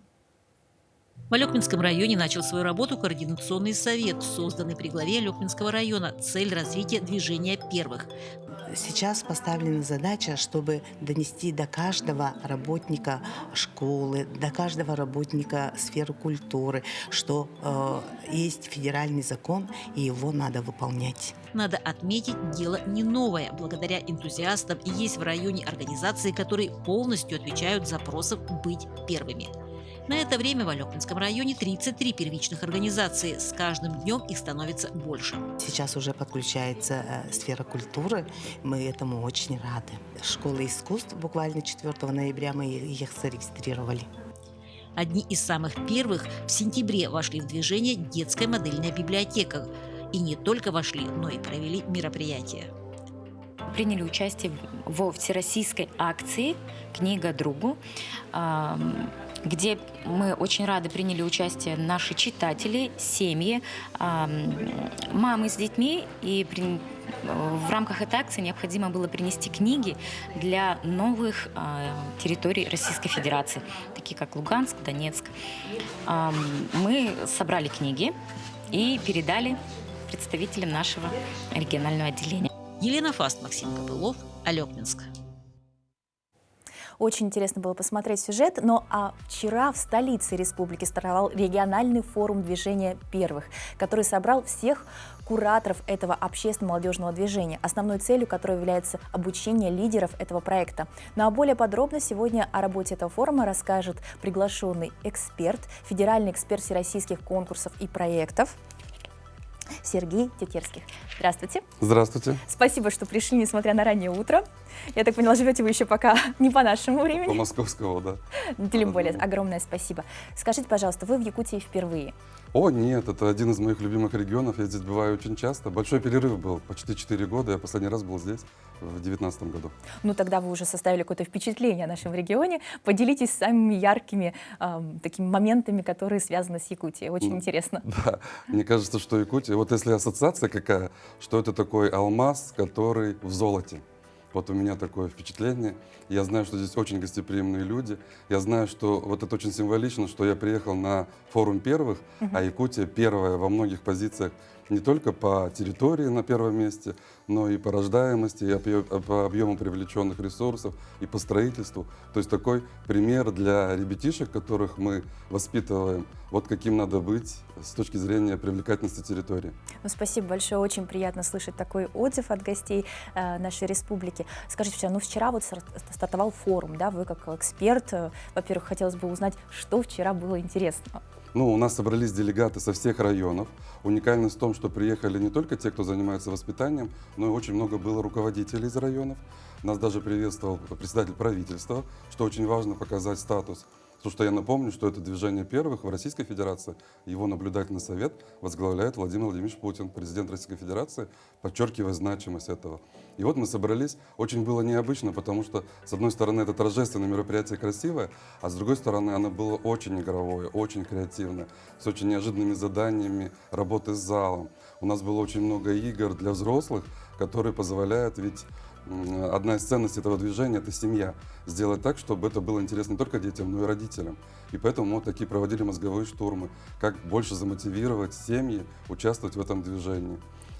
В Алекминском районе начал свою работу координационный совет, созданный при главе Алекминского района. Цель развития движения первых. Сейчас поставлена задача, чтобы донести до каждого работника школы, до каждого работника сферы культуры, что есть федеральный закон, и его надо выполнять. Надо отметить, дело не новое. Благодаря энтузиастам есть в районе организации, которые полностью отвечают запросам быть первыми. На это время в Алекминском районе 33 первичных организации. С каждым днем их становится больше. Сейчас уже подключается сфера культуры. Мы этому очень рады. Школа искусств буквально 4 ноября мы их зарегистрировали. Одни из самых первых в сентябре вошли в движение детская модельная библиотека. И не только вошли, но и провели мероприятия. Приняли участие во всероссийской акции «Книга другу», где мы очень рады приняли участие наши читатели, семьи, мамы с детьми. И в рамках этой акции необходимо было принести книги для новых территорий Российской Федерации, такие как Луганск, Донецк. Мы собрали книги и передали представителям нашего регионального отделения. Елена Фаст, Максим Копылов, Алекминск. Очень интересно было посмотреть сюжет, но вчера в столице республики стартовал региональный форум движения первых, который собрал всех кураторов этого общественно-молодежного движения, основной целью которого является обучение лидеров этого проекта. Ну а более подробно сегодня о работе этого форума расскажет приглашенный эксперт, федеральный эксперт всероссийских конкурсов и проектов Сергей Тетерских. Здравствуйте. Здравствуйте. Спасибо, что пришли, несмотря на раннее утро. Я так поняла, живете вы еще пока не по нашему времени. По московскому, да. Тем более, огромное спасибо. Скажите, пожалуйста, вы в Якутии впервые? О, нет, это один из моих любимых регионов. Я здесь бываю очень часто. Большой перерыв был, почти 4 года. Я последний раз был здесь в 2019 году. Ну, тогда вы уже составили какое-то впечатление о нашем регионе. Поделитесь самыми яркими такими моментами, которые связаны с Якутией. Очень интересно. Да, мне кажется, что Якутия, вот если ассоциация какая, что это такой алмаз, который в золоте. Вот у меня такое впечатление. Я знаю, что здесь очень гостеприимные люди. Я знаю, что вот это очень символично, что я приехал на форум первых, а Якутия первая во многих позициях не только по территории на первом месте, но и по рождаемости, и по объему привлеченных ресурсов, и по строительству. То есть такой пример для ребятишек, которых мы воспитываем, вот каким надо быть с точки зрения привлекательности территории. Ну, спасибо большое, очень приятно слышать такой отзыв от гостей нашей республики. Скажите, вчера вот стартовал форум, да, вы как эксперт, во-первых, хотелось бы узнать, что вчера было интересного. Ну, у нас собрались делегаты со всех районов. Уникальность в том, что приехали не только те, кто занимается воспитанием, но и очень много было руководителей из районов. Нас даже приветствовал председатель правительства, что очень важно показать статус. Потому что я напомню, что это движение первых в Российской Федерации. Его наблюдательный совет возглавляет Владимир Владимирович Путин, президент Российской Федерации, подчеркивая значимость этого. И вот мы собрались. Очень было необычно, потому что, с одной стороны, это торжественное мероприятие красивое, а с другой стороны, оно было очень игровое, очень креативное, с очень неожиданными заданиями, работы с залом. У нас было очень много игр для взрослых, которые позволяют, ведь одна из ценностей этого движения – это семья. Сделать так, чтобы это было интересно не только детям, но и родителям. И поэтому мы такие проводили мозговые штурмы, как больше замотивировать семьи участвовать в этом движении.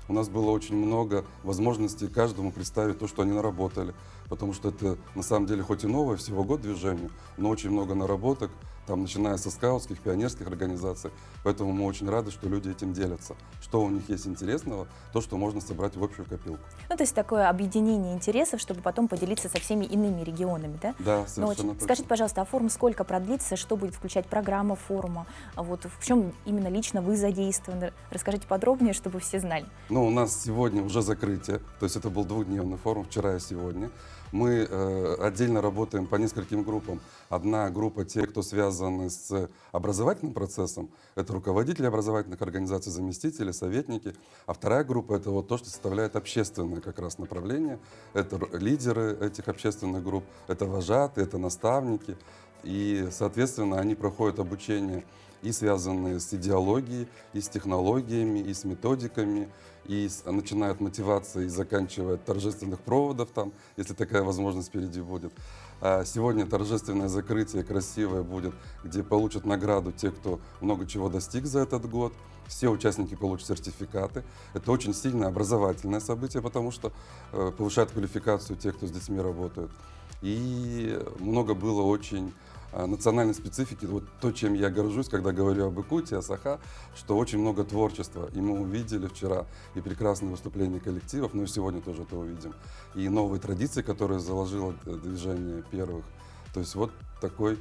У нас было очень много возможностей каждому представить то, что они наработали, потому что это на самом деле хоть и новое, всего год движению, но очень много наработок, там, начиная со скаутских, пионерских организаций. Поэтому мы очень рады, что люди этим делятся. Что у них есть интересного, то, что можно собрать в общую копилку. Ну, то есть такое объединение интересов, чтобы потом поделиться со всеми иными регионами, да? Да, совершенно точно. Скажите, пожалуйста, а форум сколько продлится, что будет включать программа форума? Вот в чем именно лично вы задействованы? Расскажите подробнее, чтобы все знали. Ну, у нас сегодня уже закрытие, то есть это был двухдневный форум, вчера и сегодня. Мы отдельно работаем по нескольким группам. Одна группа те, кто связаны с образовательным процессом, это руководители образовательных организаций, заместители, советники. А вторая группа – это вот то, что составляет общественное как раз направление. Это лидеры этих общественных групп, это вожатые, это наставники. И, соответственно, они проходят обучение и связанные с идеологией, и с технологиями, и с методиками, начиная от мотивации и заканчивая от торжественных проводов, там, если такая возможность впереди будет. А сегодня торжественное закрытие красивое будет, где получат награду те, кто много чего достиг за этот год. Все участники получат сертификаты. Это очень сильное образовательное событие, потому что повышает квалификацию тех, кто с детьми работает. И много было очень национальной специфики. Вот то, чем я горжусь, когда говорю об Якутии, о Саха, что очень много творчества. И мы увидели вчера и прекрасные выступления коллективов, но и сегодня тоже это увидим. И новые традиции, которые заложило движение первых. То есть вот такой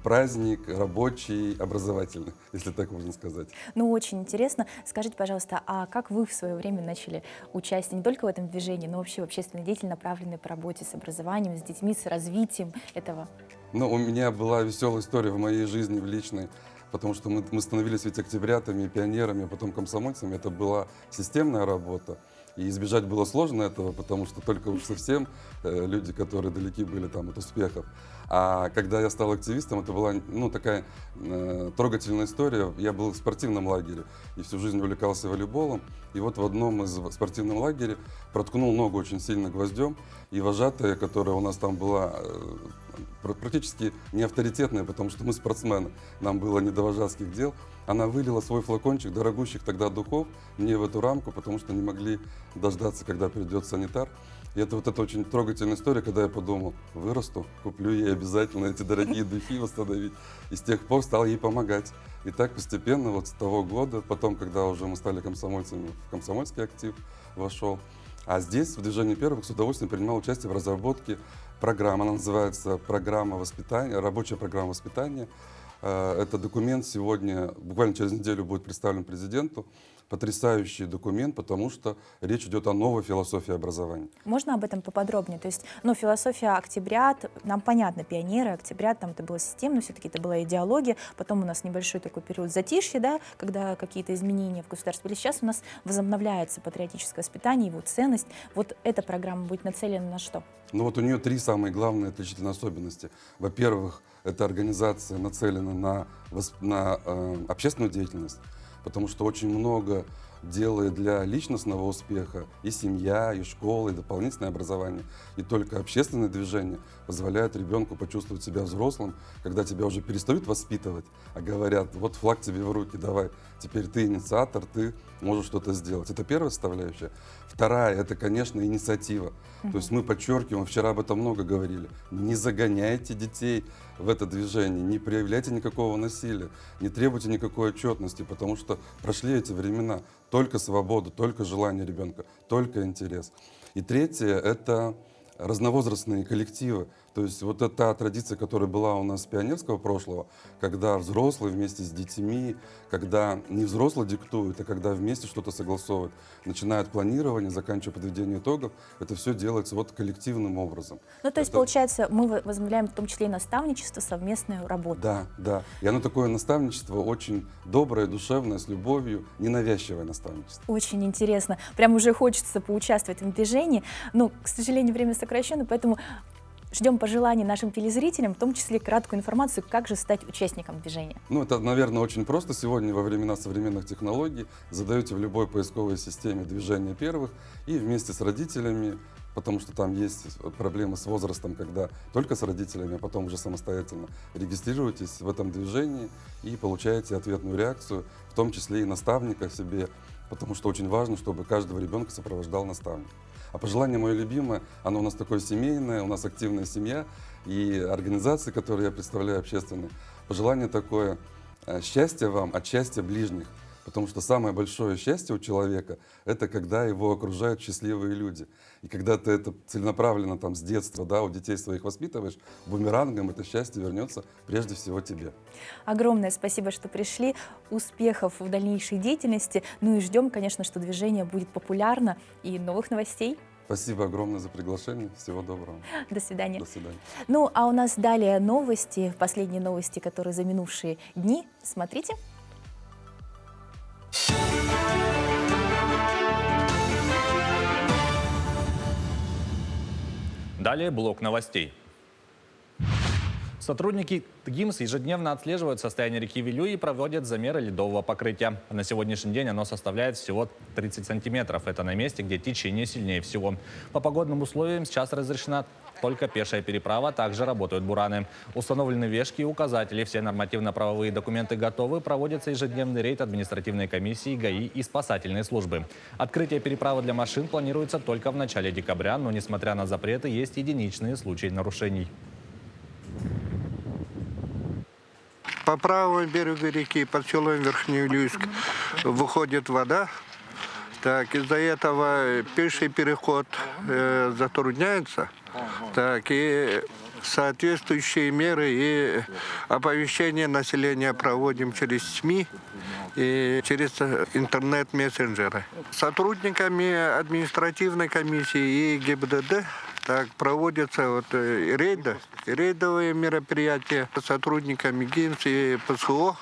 праздник рабочий, образовательный, если так можно сказать. Ну, очень интересно. Скажите, пожалуйста, а как вы в свое время начали участие не только в этом движении, но вообще в общественной деятельности, направленной по работе с образованием, с детьми, с развитием этого? Ну, у меня была веселая история в моей жизни, в личной, потому что мы становились ведь октябрятами, пионерами, а потом комсомольцами. Это была системная работа. И избежать было сложно этого, потому что только уж совсем люди, которые далеки были там от успехов. А когда я стал активистом, это была такая трогательная история. Я был в спортивном лагере и всю жизнь увлекался волейболом. И вот в одном из спортивных лагерей проткнул ногу очень сильно гвоздем. И вожатая, которая у нас там была, практически не авторитетная, потому что мы спортсмены, нам было не до вожатских дел, она вылила свой флакончик дорогущих тогда духов мне в эту рамку, потому что не могли дождаться, когда придет санитар. И это очень трогательная история, когда я подумал, вырасту, куплю ей обязательно эти дорогие духи восстановить. И с тех пор стал ей помогать. И так постепенно, вот с того года, потом, когда уже мы стали комсомольцами, в комсомольский актив вошел. А здесь, в движении первых, с удовольствием принимал участие в разработке программы. Она называется «Программа воспитания», «Рабочая программа воспитания». Это документ сегодня, буквально через неделю, будет представлен президенту. Потрясающий документ, потому что речь идет о новой философии образования. Можно об этом поподробнее? То есть, философия октябрят, нам понятно, пионеры, октябрят, там это было системно, все-таки это была идеология, потом у нас небольшой такой период затишья, да, когда какие-то изменения в государстве были. Сейчас у нас возобновляется патриотическое воспитание, его ценность. Вот эта программа будет нацелена на что? Ну вот у нее три самые главные отличительные особенности. Во-первых, эта организация нацелена на общественную деятельность, потому что очень много делает для личностного успеха и семья, и школа, и дополнительное образование. И только общественное движение позволяет ребенку почувствовать себя взрослым, когда тебя уже перестают воспитывать, а говорят, вот флаг тебе в руки, давай, теперь ты инициатор, ты можешь что-то сделать. Это первая составляющая. Вторая, это, конечно, инициатива. То есть мы подчеркиваем, вчера об этом много говорили, не загоняйте детей в это движение, не проявляйте никакого насилия, не требуйте никакой отчетности, потому что прошли эти времена. Только свобода, только желание ребенка, только интерес. И третье – это разновозрастные коллективы. То есть вот это та традиция, которая была у нас с пионерского прошлого, когда взрослые вместе с детьми, когда не взрослые диктуют, а когда вместе что-то согласовывают, начиная от планирования, заканчивая подведением итогов, это все делается вот коллективным образом. Ну, то есть, получается, мы возобновляем в том числе и наставничество, совместную работу. Да, да. И оно такое наставничество очень доброе, душевное, с любовью, ненавязчивое наставничество. Очень интересно. Прям уже хочется поучаствовать в этом движении. Но, к сожалению, время сокращено, поэтому ждем пожеланий нашим телезрителям, в том числе краткую информацию, как же стать участником движения. Ну, это, наверное, очень просто. Сегодня, во времена современных технологий, задаете в любой поисковой системе «Движение первых» и вместе с родителями, потому что там есть проблемы с возрастом, когда только с родителями, а потом уже самостоятельно регистрируетесь в этом движении и получаете ответную реакцию, в том числе и наставника себе, потому что очень важно, чтобы каждого ребенка сопровождал наставник. А пожелание мое любимое, оно у нас такое семейное, у нас активная семья и организации, которые я представляю, общественные. Пожелание такое: счастья вам от счастья ближних. Потому что самое большое счастье у человека – это когда его окружают счастливые люди. И когда ты это целенаправленно там, с детства, да, у детей своих воспитываешь, бумерангом это счастье вернется прежде всего тебе. Огромное спасибо, что пришли. Успехов в дальнейшей деятельности. Ну и ждем, конечно, что движение будет популярно и новых новостей. Спасибо огромное за приглашение. Всего доброго. До свидания. До свидания. Ну, а у нас далее новости, последние новости, которые за минувшие дни. Смотрите. Далее блок новостей. Сотрудники ГИМС ежедневно отслеживают состояние реки Вилюй и проводят замеры ледового покрытия. На сегодняшний день оно составляет всего 30 сантиметров. Это на месте, где течение сильнее всего. По погодным условиям сейчас разрешена только пешая переправа, также работают бураны. Установлены вешки и указатели. Все нормативно-правовые документы готовы. Проводится ежедневный рейд административной комиссии, ГАИ и спасательной службы. Открытие переправы для машин планируется только в начале декабря, но, несмотря на запреты, есть единичные случаи нарушений. По правому берегу реки под селом Верхневилюйск выходит вода. Так, из-за этого пеший переход затрудняется. Так, и соответствующие меры и оповещение населения проводим через СМИ и через интернет-мессенджеры. Сотрудниками административной комиссии и ГИБДД так, проводятся рейдовые мероприятия. Сотрудниками ГИМС и ПСО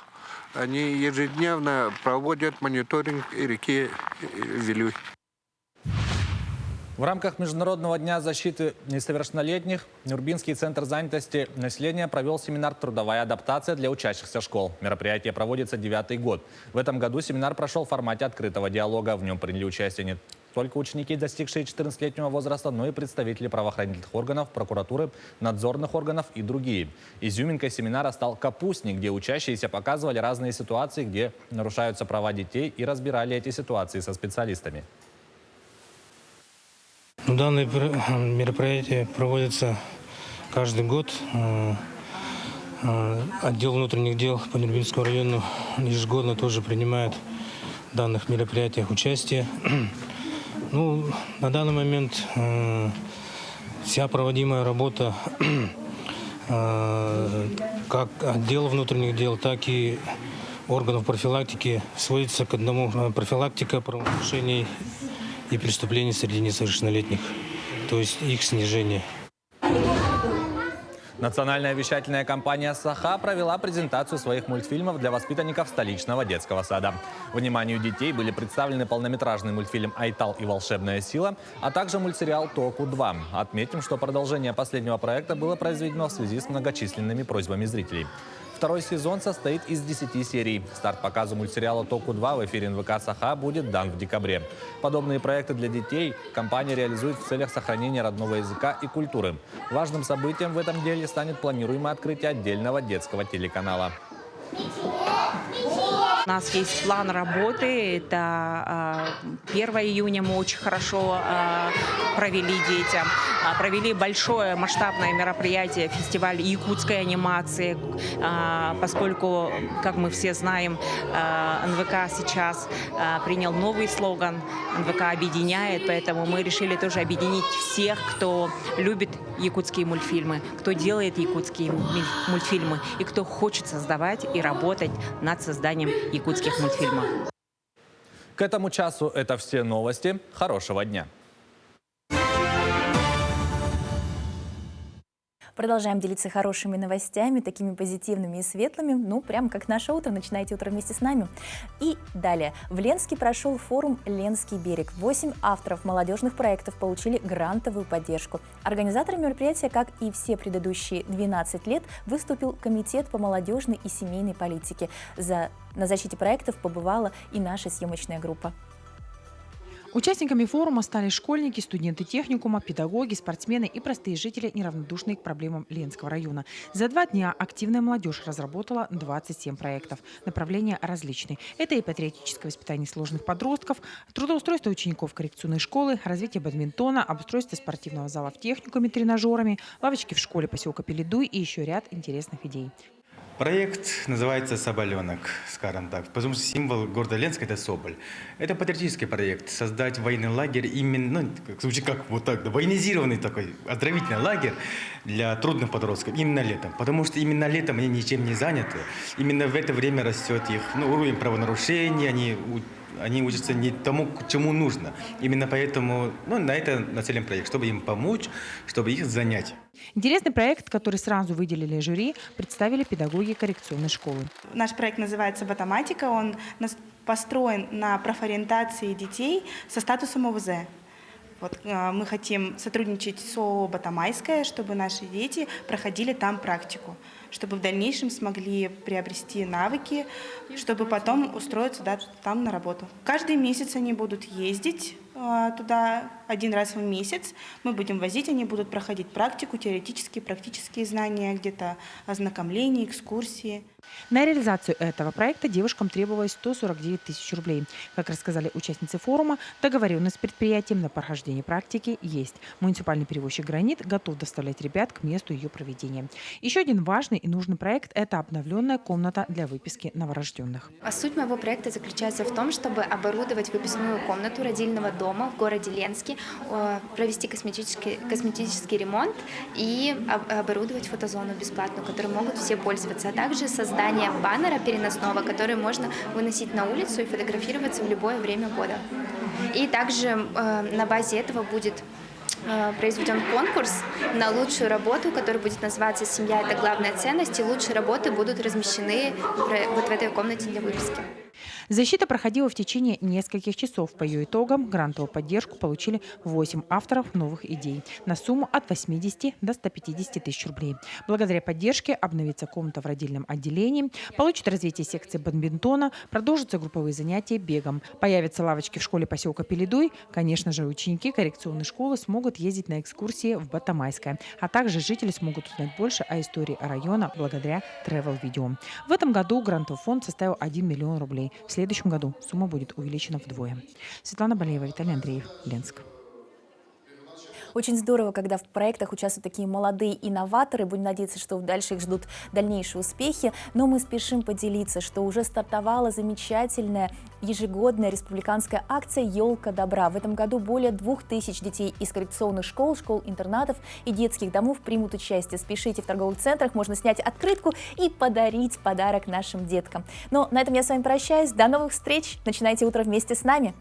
они ежедневно проводят мониторинг реки Вилюй. В рамках Международного дня защиты несовершеннолетних Нюрбинский центр занятости населения провел семинар «Трудовая адаптация» для учащихся школ. Мероприятие проводится 9-й год. В этом году семинар прошел в формате открытого диалога. В нем приняли участие не только ученики, достигшие 14-летнего возраста, но и представители правоохранительных органов, прокуратуры, надзорных органов и другие. Изюминкой семинара стал «Капустник», где учащиеся показывали разные ситуации, где нарушаются права детей, и разбирали эти ситуации со специалистами. Данное мероприятие проводится каждый год. Отдел внутренних дел по Нюрбинскому району ежегодно тоже принимает в данных мероприятиях участие. На данный момент вся проводимая работа как отдела внутренних дел, так и органов профилактики сводится к одному: профилактика правонарушений и преступлений среди несовершеннолетних, то есть их снижение. Национальная вещательная компания «Саха» провела презентацию своих мультфильмов для воспитанников столичного детского сада. Вниманию детей были представлены полнометражный мультфильм «Айтал и волшебная сила», а также мультсериал «Току-2». Отметим, что продолжение последнего проекта было произведено в связи с многочисленными просьбами зрителей. Второй сезон состоит из 10 серий. Старт показу мультсериала «Току-2» в эфире НВК «Саха» будет дан в декабре. Подобные проекты для детей компания реализует в целях сохранения родного языка и культуры. Важным событием в этом деле станет планируемое открытие отдельного детского телеканала. У нас есть план работы. Это 1 июня мы очень хорошо провели детям. Провели большое масштабное мероприятие, фестиваль якутской анимации, поскольку, как мы все знаем, НВК сейчас принял новый слоган «НВК объединяет», поэтому мы решили тоже объединить всех, кто любит якутские мультфильмы, кто делает якутские мультфильмы и кто хочет создавать и работать над созданием якутских мультфильмов. К этому часу это все новости. Хорошего дня! Продолжаем делиться хорошими новостями, такими позитивными и светлыми. Прямо как наше утро. Начинайте утро вместе с нами. И далее. В Ленске прошел форум «Ленский берег». 8 авторов молодежных проектов получили грантовую поддержку. Организатором мероприятия, как и все предыдущие 12 лет, выступил Комитет по молодежной и семейной политике. На защите проектов побывала и наша съемочная группа. Участниками форума стали школьники, студенты техникума, педагоги, спортсмены и простые жители, неравнодушные к проблемам Ленского района. За 2 дня активная молодежь разработала 27 проектов. Направления различные. Это и патриотическое воспитание сложных подростков, трудоустройство учеников коррекционной школы, развитие бадминтона, обустройство спортивного зала в техникуме тренажерами, лавочки в школе поселка Пеледуй и еще ряд интересных идей. Проект называется «Соболенок», скажем так, потому что символ города Ленска – это соболь. Это патриотический проект – создать военный лагерь, именно, звучит как вот так, военизированный такой оздоровительный лагерь для трудных подростков именно летом. Потому что именно летом они ничем не заняты. Именно в это время растет их уровень правонарушений, они учатся не тому, чему нужно. Именно поэтому на это нацелен проект, чтобы им помочь, чтобы их занять. Интересный проект, который сразу выделили жюри, представили педагоги коррекционной школы. Наш проект называется «Ботоматика». Он построен на профориентации детей со статусом ОВЗ. Вот, мы хотим сотрудничать с ООО «Батамайская», чтобы наши дети проходили там практику, чтобы в дальнейшем смогли приобрести навыки, чтобы потом устроиться там на работу. Каждый месяц они будут ездить туда 1 раз в месяц. Мы будем возить, они будут проходить практику, теоретические, практические знания, где-то ознакомления, экскурсии. На реализацию этого проекта девушкам требовалось 149 тысяч рублей. Как рассказали участницы форума, договоренность с предприятием на прохождение практики есть. Муниципальный перевозчик «Гранит» готов доставлять ребят к месту ее проведения. Еще один важный и нужный проект – это обновленная комната для выписки новорожденных. Суть моего проекта заключается в том, чтобы оборудовать выпускную комнату родильного дома в городе Ленске, провести косметический ремонт и оборудовать фотозону бесплатную, которой могут все пользоваться, а также создание баннера переносного, который можно выносить на улицу и фотографироваться в любое время года. И также на базе этого будет произведен конкурс на лучшую работу, который будет называться «Семья – это главная ценность», и лучшие работы будут размещены вот в этой комнате для выписки. Защита проходила в течение нескольких часов. По ее итогам грантовую поддержку получили 8 авторов новых идей на сумму от 80 до 150 тысяч рублей. Благодаря поддержке обновится комната в родильном отделении, получит развитие секции бадминтона, продолжатся групповые занятия бегом. Появятся лавочки в школе поселка Пеледуй. Конечно же, ученики коррекционной школы смогут ездить на экскурсии в Батамайское. А также жители смогут узнать больше о истории района благодаря travel-видео. В этом году грантовый фонд составил 1 миллион рублей. В следующем году сумма будет увеличена вдвое. Светлана Балеева, Виталий Андреев, Ленск. Очень здорово, когда в проектах участвуют такие молодые инноваторы. Будем надеяться, что дальше их ждут дальнейшие успехи. Но мы спешим поделиться, что уже стартовала замечательная ежегодная республиканская акция «Елка добра». В этом году более 2000 детей из коррекционных школ, школ-интернатов и детских домов примут участие. Спешите, в торговых центрах можно снять открытку и подарить подарок нашим деткам. Но на этом я с вами прощаюсь. До новых встреч. Начинайте утро вместе с нами.